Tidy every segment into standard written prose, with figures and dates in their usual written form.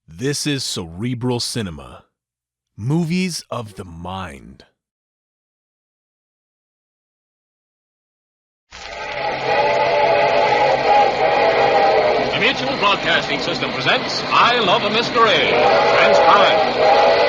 This is Cerebral Cinema. Movies of the mind. The Mutual Broadcasting System presents I Love a Mystery. Transcribed.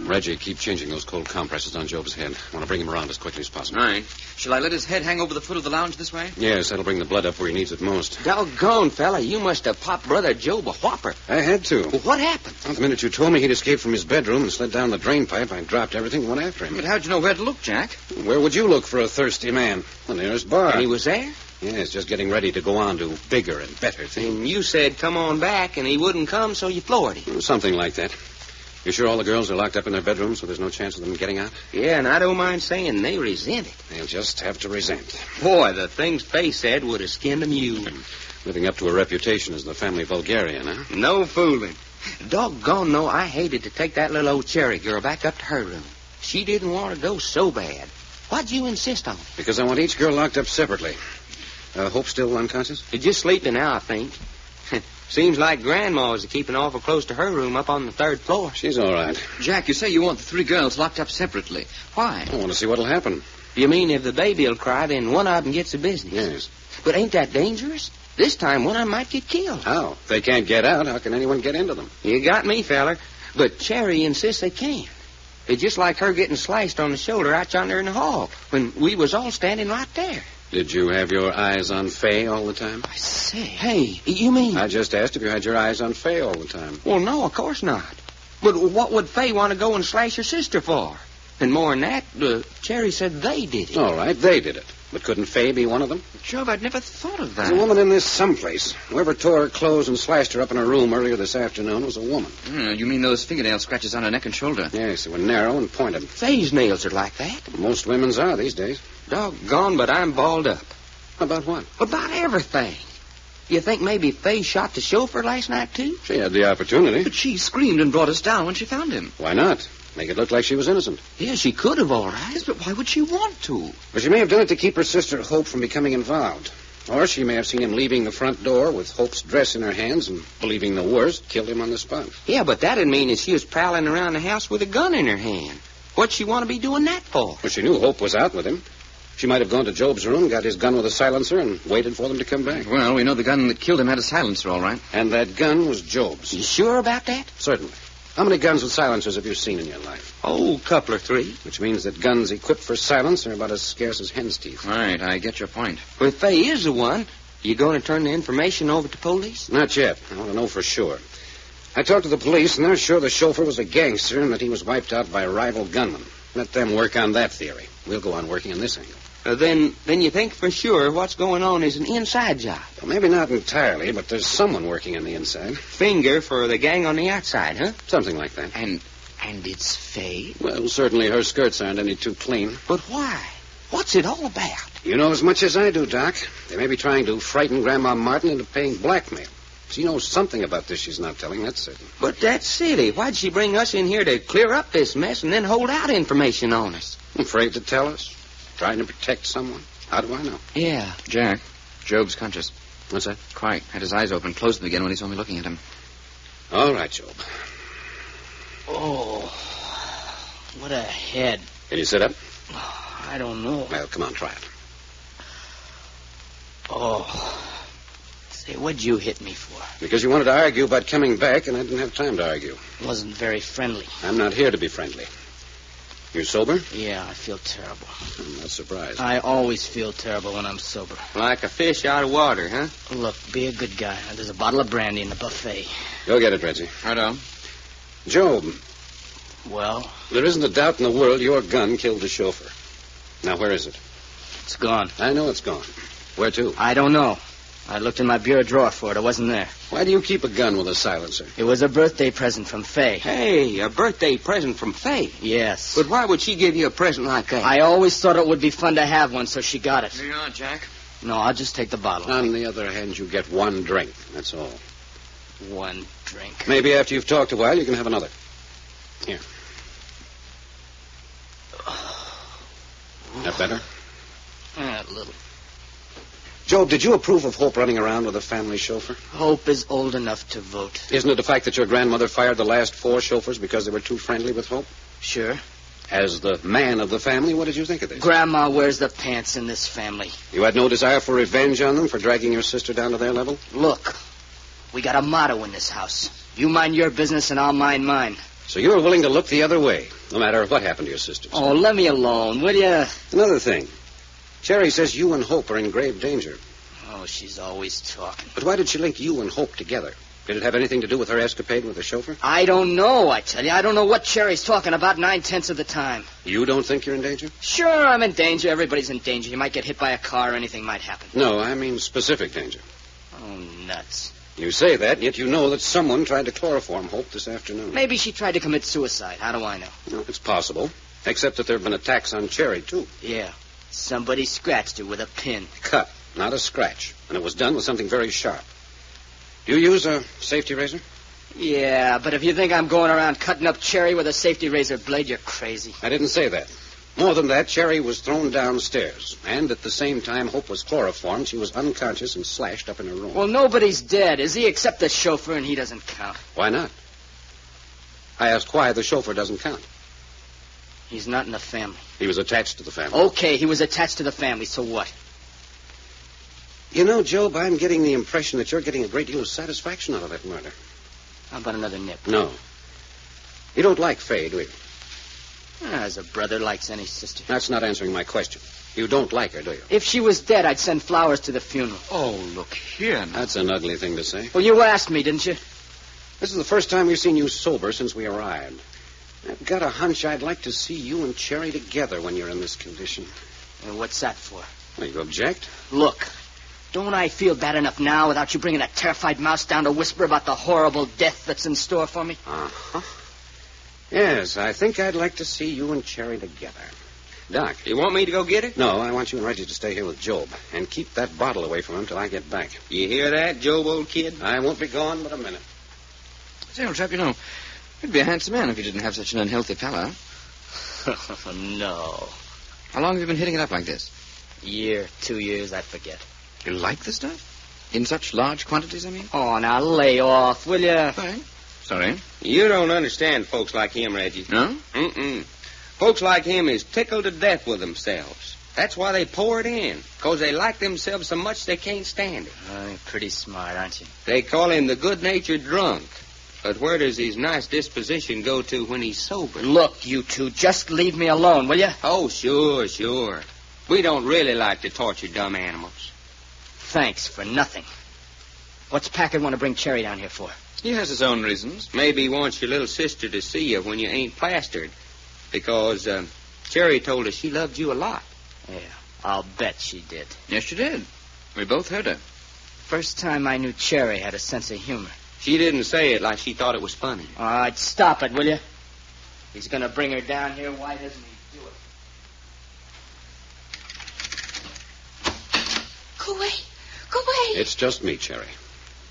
Reggie, keep changing those cold compresses on Job's head. I want to bring him around as quickly as possible. All right. Shall I let his head hang over the foot of the lounge this way? Yes, that'll bring the blood up where he needs it most. Doggone, fella, you must have popped Brother Job a whopper. I had to. Well, what happened? Well, the minute you told me he'd escaped from his bedroom and slid down the drain pipe, I dropped everything and went after him. But how'd you know where to look, Jack? Where would you look for a thirsty man? The nearest bar. And he was there? Yes, just getting ready to go on to bigger and better things. And you said come on back, and he wouldn't come, so you floored him. Something like that. You sure all the girls are locked up in their bedrooms, so there's no chance of them getting out? Yeah, and I don't mind saying they resent it. They'll just have to resent. Boy, the things Faye said would have skinned a mule. Living up to a reputation as the family vulgarian, huh? No fooling. Doggone, no, I hated to take that little old cherry girl back up to her room. She didn't want to go so bad. Why'd you insist on it? Because I want each girl locked up separately. Hope still unconscious? She's just sleeping now, I think. Seems like Grandma's keeping awful close to her room up on the third floor. She's all right. Jack, you say you want the three girls locked up separately. Why? I want to see what'll happen. You mean if the baby'll cry, then one of them gets the business? Yes. But ain't that dangerous? This time one of them might get killed. How? If they can't get out, how can anyone get into them? You got me, feller. But Cherry insists they can. It's just like her getting sliced on the shoulder out yonder in the hall when we was all standing right there. Did you have your eyes on Faye all the time? I say, hey, you mean... I just asked if you had your eyes on Faye all the time. Well, no, of course not. But what would Faye want to go and slash her sister for? And more than that, Cherry said they did it. All right, they did it. But couldn't Faye be one of them? Job, I'd never thought of that. There's a woman in this someplace. Whoever tore her clothes and slashed her up in her room earlier this afternoon was a woman. You mean those fingernail scratches on her neck and shoulder? Yes, they were narrow and pointed. Faye's nails are like that. Most women's are these days. Doggone, but I'm balled up. About what? About everything. You think maybe Faye shot the chauffeur last night, too? She had the opportunity. But she screamed and brought us down when she found him. Why not? Make it look like she was innocent. Yeah, she could have, all right. Yes, but why would she want to? But she may have done it to keep her sister Hope from becoming involved. Or she may have seen him leaving the front door with Hope's dress in her hands and, believing the worst, killed him on the spot. Yeah, but that'd mean that she was prowling around the house with a gun in her hand. What'd she want to be doing that for? Well, she knew Hope was out with him. She might have gone to Job's room, got his gun with a silencer, and waited for them to come back. Well, we know the gun that killed him had a silencer, all right. And that gun was Job's. You sure about that? Certainly. How many guns with silencers have you seen in your life? Oh, couple or three. Which means that guns equipped for silence are about as scarce as hen's teeth. All right, I get your point. Well, if Faye is the one, you going to turn the information over to police? Not yet. I want to know for sure. I talked to the police, and they're sure the chauffeur was a gangster and that he was wiped out by rival gunmen. Let them work on that theory. We'll go on working on this angle. Then you think for sure what's going on is an inside job? Well, maybe not entirely, but there's someone working on the inside. Finger for the gang on the outside, huh? Something like that. And it's Faye? Well, certainly her skirts aren't any too clean. But why? What's it all about? You know as much as I do, Doc. They may be trying to frighten Grandma Martin into paying blackmail. She knows something about this she's not telling, that's certain. But that's silly. Why'd she bring us in here to clear up this mess and then hold out information on us? Afraid to tell us? Trying to protect someone? How do I know? Yeah. Jack, Job's conscious. What's that? Quite. Had his eyes open, closed them again when he saw me looking at him. All right, Job. Oh, what a head. Can you sit up? I don't know. Well, come on, try it. Oh. Say, what'd you hit me for? Because you wanted to argue about coming back, and I didn't have time to argue. Wasn't very friendly. I'm not here to be friendly. You sober? Yeah, I feel terrible. I'm not surprised. I always feel terrible when I'm sober. Like a fish out of water, huh? Look, be a good guy. There's a bottle of brandy in the buffet. Go get it, Reggie. Right on. Job, Well? There isn't a doubt in the world your gun killed the chauffeur. Now, where is it? It's gone. I know it's gone. Where to? I don't know. I looked in my bureau drawer for it. It wasn't there. Why do you keep a gun with a silencer? It was a birthday present from Faye. Hey, a birthday present from Faye. Yes. But why would she give you a present like that? I always thought it would be fun to have one, so she got it. Here you are, Jack. No, I'll just take the bottle. On the other hand, you get one drink. That's all. One drink. Maybe after you've talked a while, you can have another. Here. That better? A little. Job, did you approve of Hope running around with a family chauffeur? Hope is old enough to vote. Isn't it the fact that your grandmother fired the last 4 chauffeurs because they were too friendly with Hope? Sure. As the man of the family, what did you think of this? Grandma wears the pants in this family. You had no desire for revenge on them for dragging your sister down to their level? Look, we got a motto in this house. You mind your business and I'll mind mine. So you're willing to look the other way, no matter what happened to your sisters? Oh, let me alone, will you? Another thing. Cherry says you and Hope are in grave danger. Oh, she's always talking. But why did she link you and Hope together? Did it have anything to do with her escapade with the chauffeur? I don't know, I tell you. I don't know what Cherry's talking about 9/10 of the time. You don't think you're in danger? Sure, I'm in danger. Everybody's in danger. You might get hit by a car or anything might happen. No, I mean specific danger. Oh, nuts. You say that, yet you know that someone tried to chloroform Hope this afternoon. Maybe she tried to commit suicide. How do I know? No, it's possible. Except that there have been attacks on Cherry, too. Yeah. Somebody scratched her with a pin. Cut, not a scratch. And it was done with something very sharp. Do you use a safety razor? Yeah, but if you think I'm going around cutting up Cherry with a safety razor blade, you're crazy. I didn't say that. More than that, Cherry was thrown downstairs. And at the same time Hope was chloroformed, she was unconscious and slashed up in her room. Well, nobody's dead, is he? Except the chauffeur, and he doesn't count. Why not? I asked why the chauffeur doesn't count. He's not in the family. He was attached to the family. Okay, he was attached to the family, so what? You know, Job, I'm getting the impression that you're getting a great deal of satisfaction out of that murder. How about another nip? No. You don't like Faye, do you? As a brother likes any sister. That's not answering my question. You don't like her, do you? If she was dead, I'd send flowers to the funeral. Oh, look here now. That's an ugly thing to say. Well, you asked me, didn't you? This is the first time we've seen you sober since we arrived. I've got a hunch I'd like to see you and Cherry together when you're in this condition. And what's that for? Well, you object? Look, don't I feel bad enough now without you bringing a terrified mouse down to whisper about the horrible death that's in store for me? Uh-huh. Yes, I think I'd like to see you and Cherry together. Doc. You want me to go get her? No, I want you and Reggie to stay here with Job. And keep that bottle away from him till I get back. You hear that, Job, old kid? I won't be gone but a minute. Say, old chap, you know, you'd be a handsome man if you didn't have such an unhealthy pallor. No. How long have you been hitting it up like this? Year, 2 years, I forget. You like the stuff? In such large quantities, I mean? Oh, now lay off, will you? Sorry. You don't understand folks like him, Reggie. No? Mm-mm. Folks like him is tickled to death with themselves. That's why they pour it in, because they like themselves so much they can't stand it. Oh, you're pretty smart, aren't you? They call him the good-natured drunk. But where does his nice disposition go to when he's sober? Look, you two, just leave me alone, will you? Oh, sure, sure. We don't really like to torture dumb animals. Thanks for nothing. What's Packard want to bring Cherry down here for? He has his own reasons. Maybe he wants your little sister to see you when you ain't plastered. Because Cherry told us she loved you a lot. Yeah, I'll bet she did. Yes, she did. We both heard her. First time I knew Cherry had a sense of humor. She didn't say it like she thought it was funny. All right, stop it, will you? He's going to bring her down here. Why doesn't he do it? Go away. Go away. It's just me, Cherry.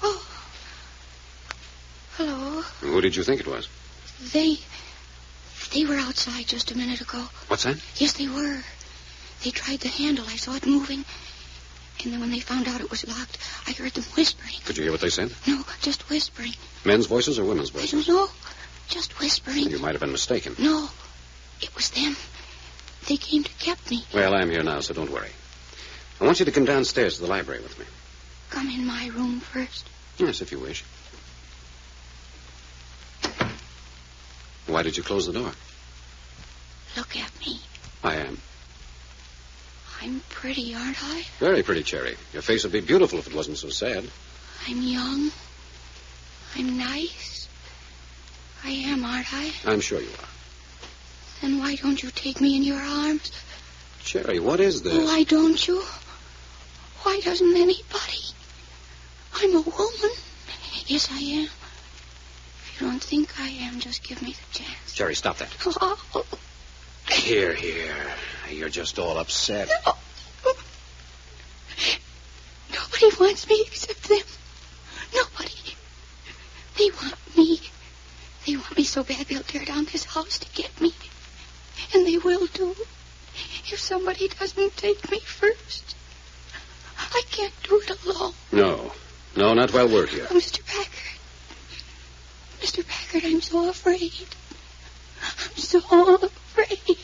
Oh. Hello. Who did you think it was? They were outside just a minute ago. What's that? Yes, they were. They tried the handle. I saw it moving. And then when they found out it was locked, I heard them whispering. Could you hear what they said? No, just whispering. Men's voices or women's I voices? don't know. Just whispering. You might have been mistaken. No, it was them. They came to get me. Well, I'm here now, so don't worry. I want you to come downstairs to the library with me. Come in my room first. Yes, if you wish. Why did you close the door? Look at me. I am. I'm pretty, aren't I? Very pretty, Cherry. Your face would be beautiful if it wasn't so sad. I'm young. I'm nice. I am, aren't I? I'm sure you are. Then why don't you take me in your arms? Cherry, what is this? Why don't you? Why doesn't anybody? I'm a woman. Yes, I am. If you don't think I am, just give me the chance. Cherry, stop that. Oh, Here. You're just all upset. no. Nobody wants me except them. Nobody. They want me. They want me so bad they'll tear down this house to get me. And they will do. If somebody doesn't take me first. I can't do it alone. No, not while we're here. Oh, Mr. Packard. Mr. Packard, I'm so afraid. I'm so afraid.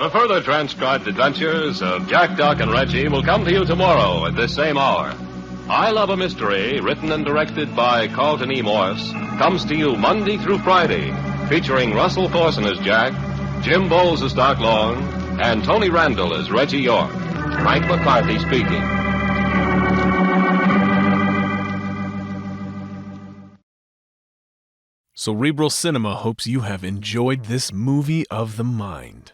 The further transcribed adventures of Jack, Doc, and Reggie will come to you tomorrow at this same hour. I Love a Mystery, written and directed by Carlton E. Morse, comes to you Monday through Friday, featuring Russell Thorson as Jack, Jim Bowles as Doc Long, and Tony Randall as Reggie York. Frank McCarthy speaking. Cerebral Cinema hopes you have enjoyed this movie of the mind.